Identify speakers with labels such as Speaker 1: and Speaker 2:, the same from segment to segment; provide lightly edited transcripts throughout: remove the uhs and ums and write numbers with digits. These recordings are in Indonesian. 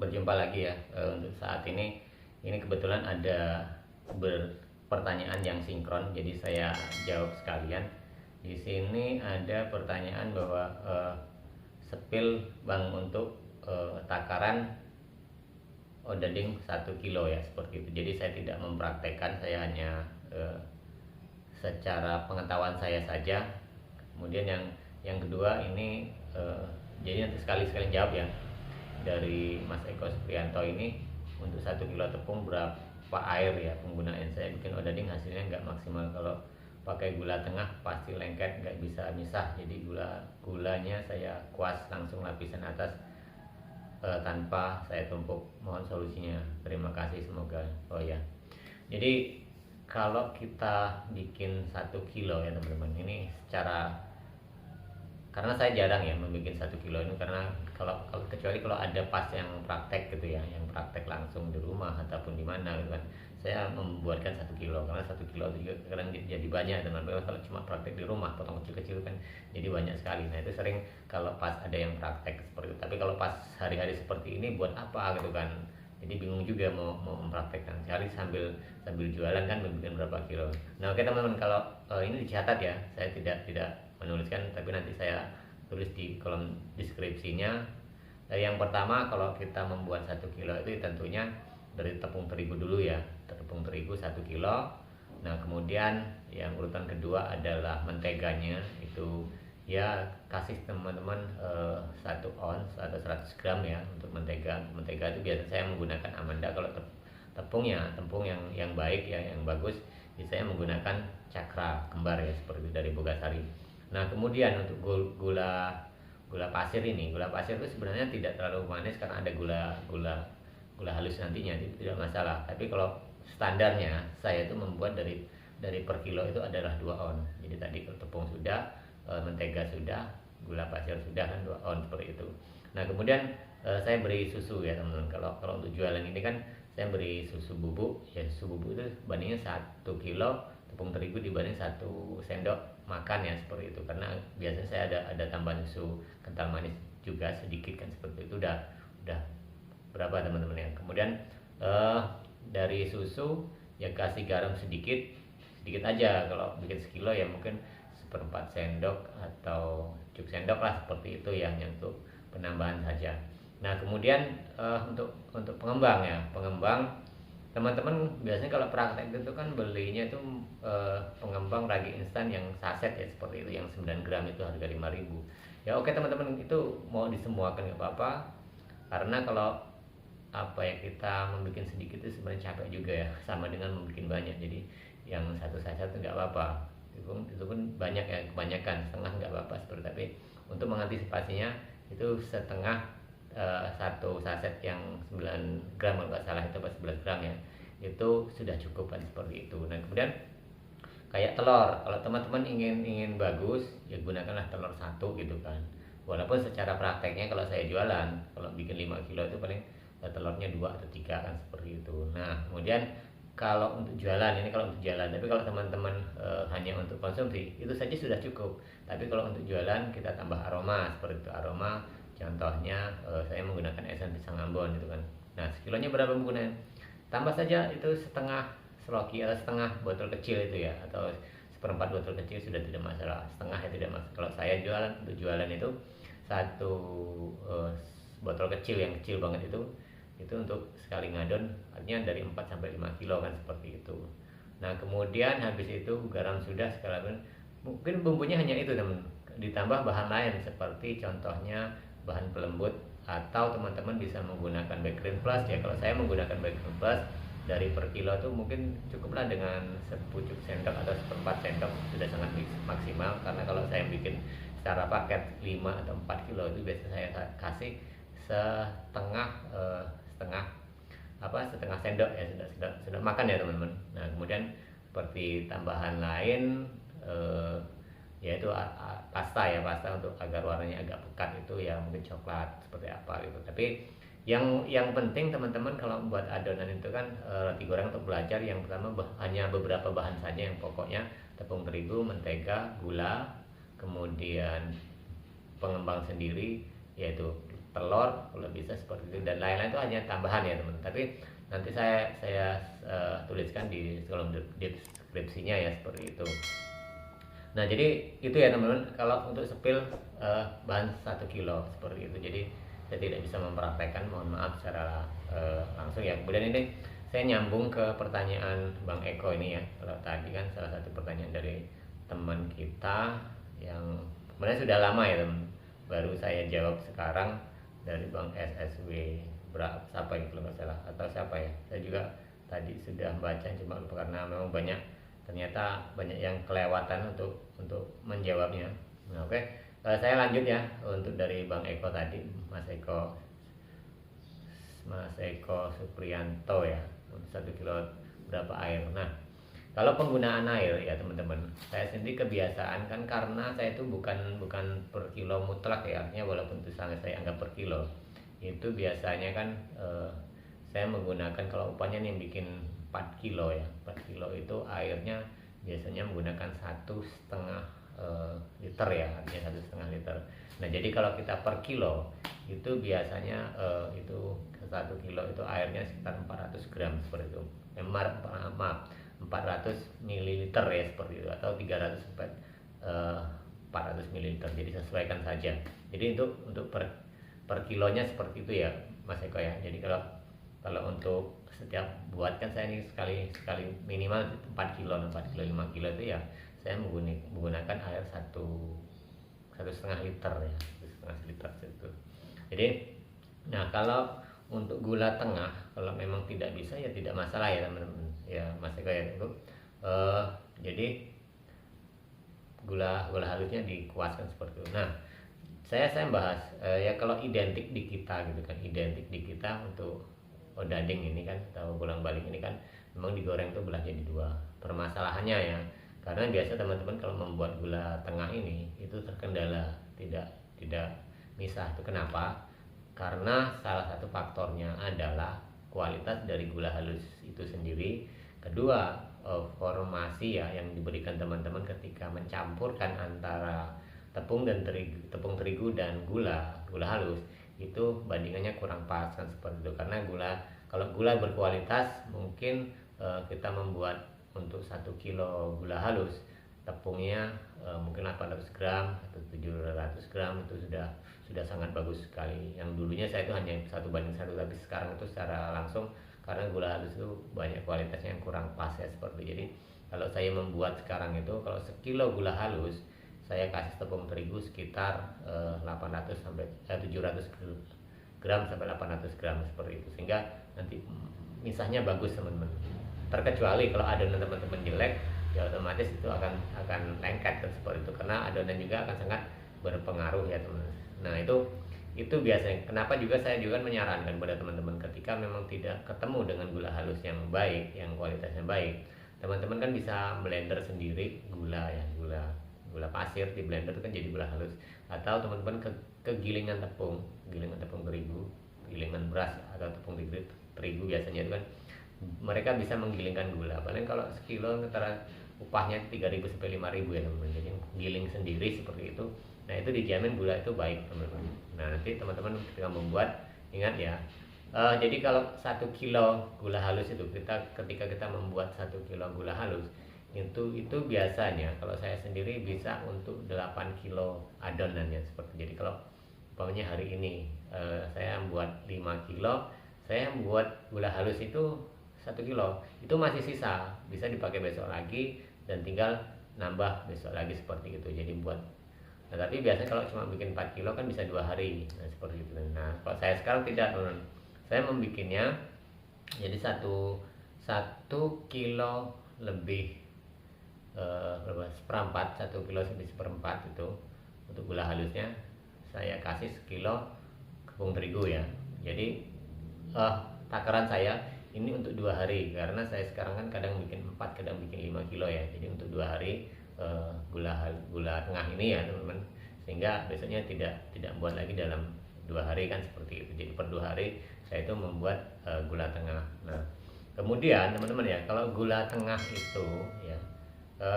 Speaker 1: berjumpa lagi ya. Untuk saat ini kebetulan ada pertanyaan yang sinkron, jadi saya jawab sekalian. Di sini ada pertanyaan bahwa sepil Bang untuk takaran odading 1 kilo ya, seperti itu. Jadi saya tidak mempraktekkan, saya hanya secara pengetahuan saya saja. Kemudian yang kedua ini jadi nanti sekali jawab ya, dari Mas Eko Supriyanto ini, untuk 1 kilo tepung berapa air ya penggunaan. Saya bikin odading hasilnya nggak maksimal. Kalau pakai gula tengah pasti lengket, nggak bisa misah. Jadi gulanya saya kuas langsung lapisan atas tanpa saya tumpuk. Mohon solusinya, terima kasih, semoga. Oh ya, jadi kalau kita bikin 1 kilo ya teman-teman, ini karena saya jarang ya membuat 1 kilo ini, karena kecuali kalau ada pas yang praktek gitu ya, yang praktek langsung di rumah ataupun di mana gitu kan, saya membuatkan 1 kilo, karena 1 kilo itu juga kadang jadi banyak teman-teman. Kalau cuma praktek di rumah potong kecil-kecil kan jadi banyak sekali. Nah itu sering kalau pas ada yang praktek seperti itu. Tapi kalau pas hari-hari seperti ini buat apa gitu kan, jadi bingung juga mau mempraktekkan. Sekali sambil jualan kan membuat berapa kilo. Nah oke teman-teman, kalau ini dicatat ya, saya tidak menuliskan, tapi nanti saya tulis di kolom deskripsinya. Yang pertama, kalau kita membuat 1 kilo itu tentunya dari tepung terigu dulu ya, tepung terigu 1 kilo. Nah kemudian yang urutan kedua adalah menteganya, itu ya kasih teman-teman 1 ons atau 100 gram ya untuk mentega. Mentega itu biasanya saya menggunakan Amanda. Kalau tepung yang baik ya, yang bagus, saya menggunakan Cakra Kembar ya, seperti dari Bogasari. Nah kemudian untuk gula pasir ini, gula pasir itu sebenarnya tidak terlalu manis karena ada gula halus nantinya, itu tidak masalah. Tapi kalau standarnya saya itu membuat dari per kilo itu adalah 2 on. Jadi tadi tepung sudah, mentega sudah, gula pasir sudah kan 2 on seperti itu. Nah kemudian saya beri susu ya teman-teman. Kalau untuk jualan ini kan saya beri susu bubuk ya. Susu bubuk itu bandingnya 1 kilo tepung terigu dibanding 1 sendok makan ya, seperti itu. Karena biasanya saya ada tambahan susu kental manis juga sedikit kan, seperti itu. Udah berapa teman-teman ya. Kemudian dari susu ya kasih garam sedikit aja. Kalau bikin 1 kilo ya mungkin 1/4 sendok atau cukup sendok lah, seperti itu ya, hanya untuk penambahan saja. Nah kemudian untuk pengembang ya, teman-teman biasanya kalau praktek itu kan belinya itu pengembang ragi instan yang saset ya, seperti itu, yang 9 gram itu harga 5.000 ya. Oke teman-teman, itu mau disemuakan nggak apa-apa, karena kalau kita membuat sedikit itu sebenarnya capek juga ya, sama dengan membuat banyak. Jadi yang satu saset itu nggak apa-apa, itu pun banyak ya, kebanyakan setengah nggak apa-apa seperti. Tapi untuk mengantisipasinya itu setengah satu saset yang 9 gram kalau nggak salah, itu 11 gram ya, itu sudah cukup kan, seperti itu. Nah kemudian kayak telur, kalau teman-teman ingin bagus ya gunakanlah telur 1 gitu kan. Walaupun secara prakteknya kalau saya jualan, kalau bikin 5 kilo itu paling telurnya 2 atau 3 kan, seperti itu. Nah kemudian kalau untuk jualan, ini kalau untuk jualan. Tapi kalau teman-teman hanya untuk konsumsi itu saja sudah cukup. Tapi kalau untuk jualan kita tambah aroma, seperti itu. Aroma contohnya saya menggunakan esen pisang Ambon gitu kan. Nah sekilonya berapa menggunakan, tambah saja itu setengah seloki atau setengah botol kecil itu ya, atau 1/4 botol kecil sudah tidak masalah. Setengah ya tidak masalah. Kalau saya untuk jualan itu 1 botol kecil, yang kecil banget itu untuk sekali ngadon, artinya dari 4 sampai 5 kilo kan, seperti itu. Nah kemudian habis itu garam sudah, sekarang mungkin bumbunya hanya itu teman, ditambah bahan lain seperti contohnya bahan pelembut, atau teman-teman bisa menggunakan Bakerin Plus ya. Kalau saya menggunakan Bakerin Plus, dari per kilo tuh mungkin cukuplah dengan sepucuk sendok atau 1/4 sendok sudah sangat maksimal. Karena kalau saya bikin secara paket 5 atau 4 kilo itu biasanya saya kasih setengah sendok ya, sudah makan ya teman-teman. Nah kemudian seperti tambahan lain yaitu pasta untuk agar warnanya agak pekat, itu ya mungkin coklat seperti apa gitu. Tapi yang penting teman-teman kalau buat adonan itu kan roti goreng untuk belajar, yang pertama hanya beberapa bahan saja yang pokoknya: tepung terigu, mentega, gula, kemudian pengembang sendiri yaitu telur kalau bisa seperti itu, dan lain-lain itu hanya tambahan ya teman. Tapi nanti saya tuliskan di kolom deskripsinya ya seperti itu. Nah jadi itu ya teman-teman, kalau untuk sepil bahan 1 kilo seperti itu. Jadi saya tidak bisa mempraktekkan, mohon maaf secara langsung ya. Kemudian ini saya nyambung ke pertanyaan Bang Eko ini ya. Kalau tadi kan salah satu pertanyaan dari teman kita yang sebenarnya sudah lama ya teman, baru saya jawab sekarang, dari Bang SSW berapa siapa itu kalau nggak salah, atau siapa ya, saya juga tadi sudah baca cuma lupa karena memang ternyata banyak yang kelewatan untuk menjawabnya. Nah, oke. Saya lanjut ya untuk dari Bang Eko tadi, Mas Eko Suprianto ya, 1 kilo berapa air. Nah, kalau penggunaan air ya teman-teman, saya sendiri kebiasaan kan, karena saya itu bukan per kilo mutlak ya, artinya walaupun itu sangat saya anggap per kilo, itu biasanya kan saya menggunakan, kalau upahnya nih bikin 4 kilo ya, 4 kilo itu airnya biasanya menggunakan 1,5 liter ya, artinya 1,5 liter. Nah jadi kalau kita per kilo itu biasanya itu 1 kilo itu airnya sekitar 400 gram seperti itu, maaf 400 mililiter ya seperti itu, atau 300 sampai 400 mililiter. Jadi sesuaikan saja. Jadi untuk per kilonya seperti itu ya Mas Eko ya. Jadi kalau untuk setiap buat kan saya ini sekali minimal 4 kilo, 5 kilo itu ya saya menggunakan air 1,5 liter ya, 1,5 liter itu. Jadi nah kalau untuk gula tengah, kalau memang tidak bisa ya tidak masalah ya teman-teman ya Mas Eko ya. Jadi gula halusnya dikuaskan seperti itu. Nah saya bahas ya kalau identik di kita gitu kan, identik di kita untuk odading ini kan, atau bolang-baling ini kan memang digoreng tuh belah jadi dua. Permasalahannya ya, karena biasa teman-teman kalau membuat gula tengah ini itu terkendala tidak misah. Itu kenapa? Karena salah satu faktornya adalah kualitas dari gula halus itu sendiri. Kedua, formasi ya yang diberikan teman-teman ketika mencampurkan antara tepung terigu dan gula halus, itu bandingannya kurang pas kan seperti itu. Karena kalau gula berkualitas mungkin kita membuat untuk 1 kilo gula halus, tepungnya mungkin 800 gram atau 700 gram itu sudah sangat bagus sekali. Yang dulunya saya itu hanya 1:1, tapi sekarang itu secara langsung, karena gula halus itu banyak kualitasnya yang kurang pas ya seperti. Jadi kalau saya membuat sekarang itu, kalau 1 kilo gula halus saya kasih tepung terigu sekitar 700 gram sampai 800 gram seperti itu, sehingga nanti misahnya bagus teman-teman. Terkecuali kalau adonan teman-teman jelek ya otomatis itu akan lengket kan seperti itu, karena adonan juga akan sangat berpengaruh ya teman. Nah itu biasanya kenapa juga saya juga menyarankan pada teman-teman ketika memang tidak ketemu dengan gula halus yang baik, yang kualitasnya baik, teman-teman kan bisa blender sendiri gula pasir, di blender itu kan jadi gula halus. Atau teman-teman ke gilingan tepung terigu, gilingan beras atau tepung terigu biasanya itu kan mereka bisa menggilingkan gula. Paling kalau 1 kilo antara upahnya 3.000 sampai 5.000 ya teman-teman. Jadi giling sendiri seperti itu. Nah itu dijamin gula itu baik teman-teman. Nah nanti teman-teman ketika membuat ingat ya. Jadi kalau 1 kilo gula halus itu ketika kita membuat 1 kilo gula halus itu biasanya kalau saya sendiri bisa untuk 8 kilo adonannya seperti. Jadi kalau umpamanya hari ini saya membuat 5 kilo, saya membuat gula halus itu 1 kilo, itu masih sisa, bisa dipakai besok lagi dan tinggal nambah besok lagi seperti itu. Jadi nah, tapi biasanya kalau cuma bikin 4 kilo kan bisa 2 hari, nah seperti itu. Nah kalau saya sekarang tidak teman, saya membikinnya jadi 1 kilo lebih seperempat, 1 kilo lebih seperempat itu untuk gula halusnya saya kasih 1 kilo tepung terigu ya. Jadi takaran saya ini untuk 2 hari, karena saya sekarang kan kadang bikin 4, kadang bikin 5 kilo ya. Jadi untuk 2 hari gula tengah ini ya teman-teman, sehingga besoknya tidak buat lagi dalam 2 hari kan seperti itu. Jadi per 2 hari saya itu membuat gula tengah. Nah kemudian teman-teman ya, kalau gula tengah itu ya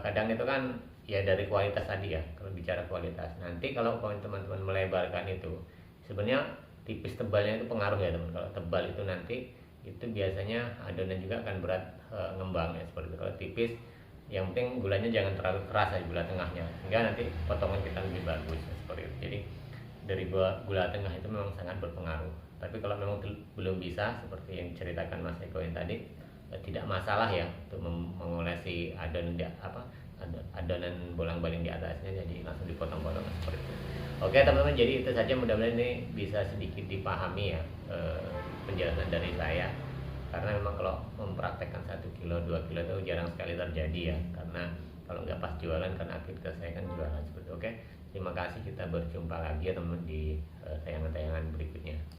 Speaker 1: kadang itu kan ya dari kualitas tadi ya. Kalau bicara kualitas, nanti kalau teman-teman melebarkan itu sebenarnya tipis tebalnya itu pengaruh ya teman. Kalau tebal itu nanti itu biasanya adonan juga akan berat ngembang ya seperti itu. Kalau tipis yang penting gulanya jangan terlalu keras ya, gula tengahnya, sehingga nanti potongan kita lebih bagus ya, seperti itu. Jadi dari gula tengah itu memang sangat berpengaruh. Tapi kalau memang belum bisa seperti yang diceritakan Mas Eko yang tadi, tidak masalah ya untuk mengolesi adonan adonan bolang-baling di atasnya, jadi langsung dipotong-potong seperti itu. Oke teman-teman, jadi itu saja, mudah-mudahan ini bisa sedikit dipahami ya penjelasan dari saya. Karena memang kalau mempraktekkan 1 kilo 2 kilo itu jarang sekali terjadi ya, karena kalau nggak pas jualan, karena aktivitas saya kan jualan seperti itu. Oke, terima kasih, kita berjumpa lagi ya teman-teman di tayangan-tayangan berikutnya.